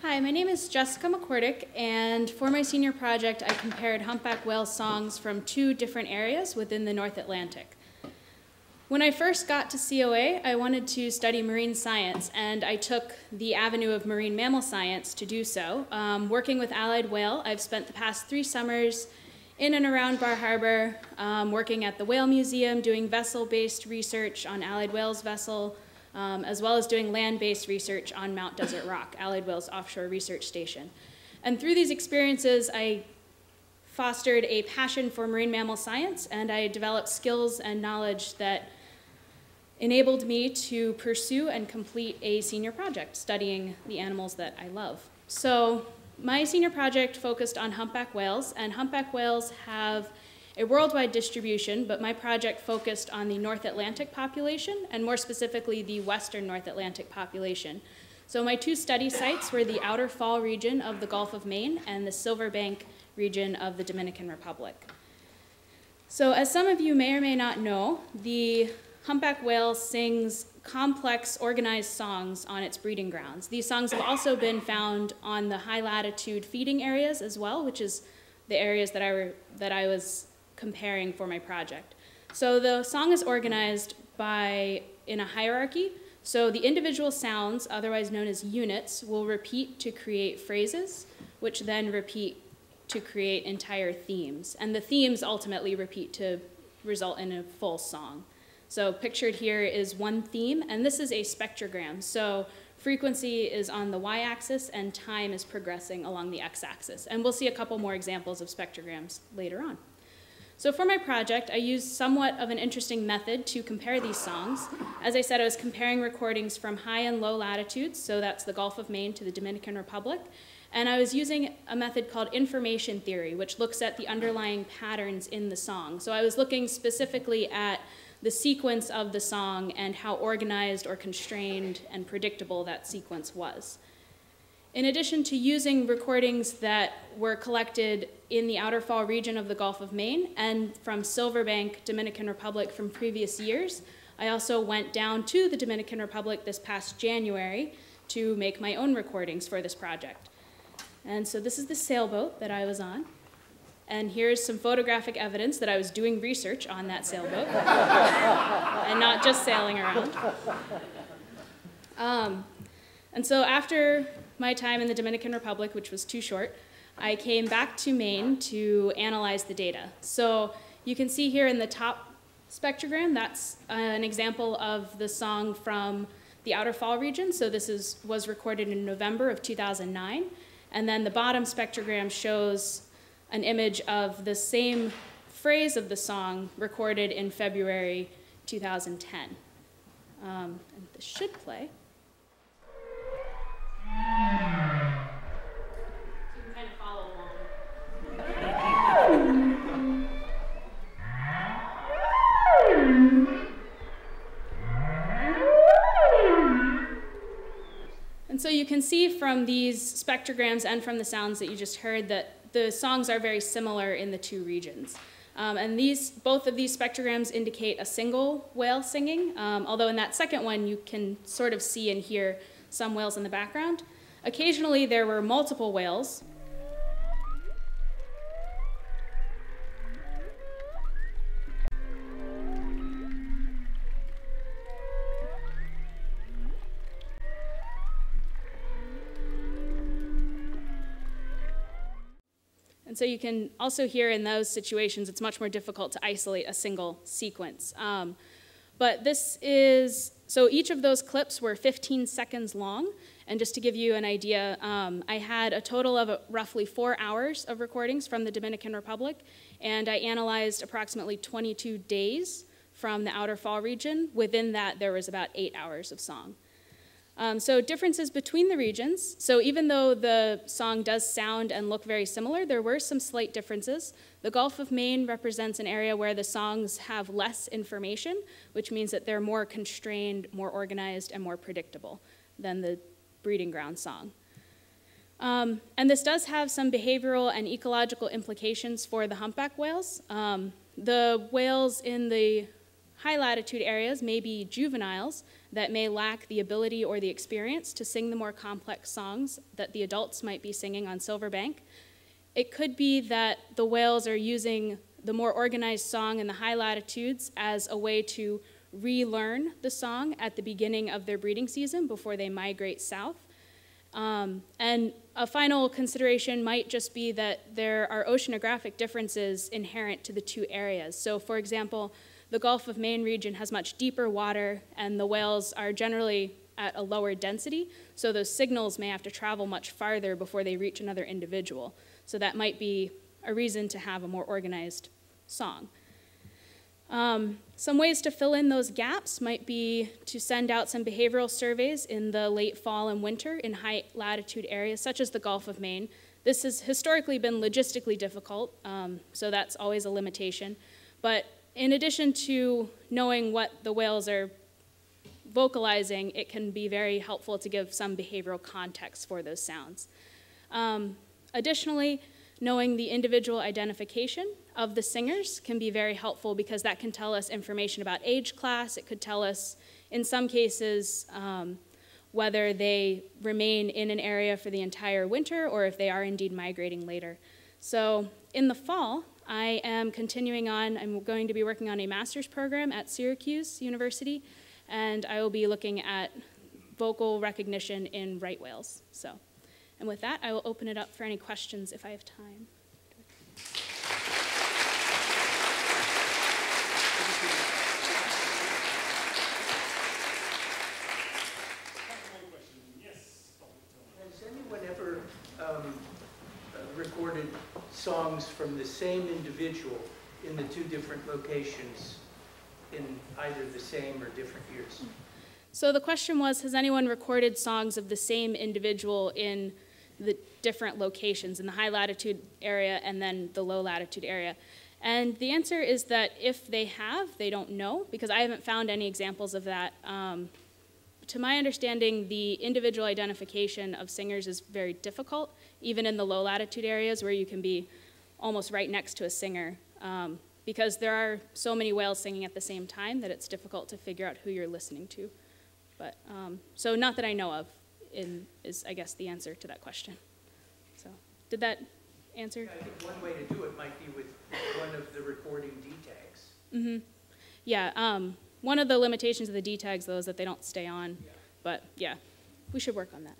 Hi, my name is Jessica McCordic, and for my senior project, I compared humpback whale songs from 2 different areas within the North Atlantic. When I first got to COA, I wanted to study marine science, and I took the avenue of marine mammal science to do so. Working with allied whale, I've spent the past 3 summers in and around Bar Harbor, working at the Whale Museum, doing vessel-based research on allied whales vessel, as well as doing land-based research on Mount Desert Rock, Allied Whale's offshore research station. And through these experiences, I fostered a passion for marine mammal science, and I developed skills and knowledge that enabled me to pursue and complete a senior project studying the animals that I love. So my senior project focused on humpback whales, and humpback whales have a worldwide distribution, but my project focused on the North Atlantic population, and more specifically the western North Atlantic population. So my 2 study sites were the Outer Fall region of the Gulf of Maine and the Silverbank region of the Dominican Republic. So as some of you may or may not know, the humpback whale sings complex, organized songs on its breeding grounds. These songs have also been found on the high latitude feeding areas as well, which is the areas that I was comparing for my project. So the song is organized in a hierarchy. So the individual sounds, otherwise known as units, will repeat to create phrases, which then repeat to create entire themes. And the themes ultimately repeat to result in a full song. So pictured here is one theme, and this is a spectrogram. So frequency is on the y-axis and time is progressing along the x-axis. And we'll see a couple more examples of spectrograms later on. So for my project, I used somewhat of an interesting method to compare these songs. As I said, I was comparing recordings from high and low latitudes, so that's the Gulf of Maine to the Dominican Republic, and I was using a method called information theory, which looks at the underlying patterns in the song. So I was looking specifically at the sequence of the song and how organized or constrained and predictable that sequence was. In addition to using recordings that were collected in the Outer Fall region of the Gulf of Maine and from Silverbank, Dominican Republic from previous years, I also went down to the Dominican Republic this past January to make my own recordings for this project. And so this is the sailboat that I was on. And here's some photographic evidence that I was doing research on that sailboat and not just sailing around. And so after my time in the Dominican Republic, which was too short, I came back to Maine to analyze the data. So you can see here in the top spectrogram, that's an example of the song from the Outer Fall region. So this was recorded in November of 2009. And then the bottom spectrogram shows an image of the same phrase of the song recorded in February 2010. And this should play. You can kind of follow along. And so you can see from these spectrograms and from the sounds that you just heard that the songs are very similar in the 2 regions. And both of these spectrograms indicate a single whale singing, although in that second one you can sort of see and hear some whales in the background. Occasionally there were multiple whales. And so you can also hear in those situations, it's much more difficult to isolate a single sequence. But so each of those clips were 15 seconds long. And just to give you an idea, I had a total of roughly 4 hours of recordings from the Dominican Republic, and I analyzed approximately 22 days from the Outer Fall region. Within that, there was about 8 hours of song. So differences between the regions. So even though the song does sound and look very similar, there were some slight differences. The Gulf of Maine represents an area where the songs have less information, which means that they're more constrained, more organized, and more predictable than the breeding ground song. And this does have some behavioral and ecological implications for the humpback whales. The whales in the high latitude areas may be juveniles, that may lack the ability or the experience to sing the more complex songs that the adults might be singing on Silverbank. It could be that the whales are using the more organized song in the high latitudes as a way to relearn the song at the beginning of their breeding season before they migrate south. And a final consideration might just be that there are oceanographic differences inherent to the two areas. So for example, the Gulf of Maine region has much deeper water, and the whales are generally at a lower density, so those signals may have to travel much farther before they reach another individual. So that might be a reason to have a more organized song. Some ways to fill in those gaps might be to send out some behavioral surveys in the late fall and winter in high latitude areas, such as the Gulf of Maine. This has historically been logistically difficult, so that's always a limitation. But in addition to knowing what the whales are vocalizing, it can be very helpful to give some behavioral context for those sounds. Additionally, knowing the individual identification of the singers can be very helpful because that can tell us information about age class. It could tell us, in some cases, whether they remain in an area for the entire winter or if they are indeed migrating later. So in the fall, I am continuing on, I'm going to be working on a master's program at Syracuse University, and I will be looking at vocal recognition in right whales. And with that, I will open it up for any questions if I have time. Has anyone ever recorded songs from the same individual in the two different locations in either the same or different years? So the question was, has anyone recorded songs of the same individual in the different locations, in the high latitude area and then the low latitude area? And the answer is that if they have, they don't know, because I haven't found any examples of that. To my understanding, the individual identification of singers is very difficult, even in the low latitude areas where you can be almost right next to a singer, because there are so many whales singing at the same time that it's difficult to figure out who you're listening to. But, so not that I know of is, I guess, the answer to that question. So did that answer? I think one way to do it might be with one of the recording D tags. Mm-hmm. Yeah, one of the limitations of the D tags, though, is that they don't stay on. Yeah. But yeah, we should work on that.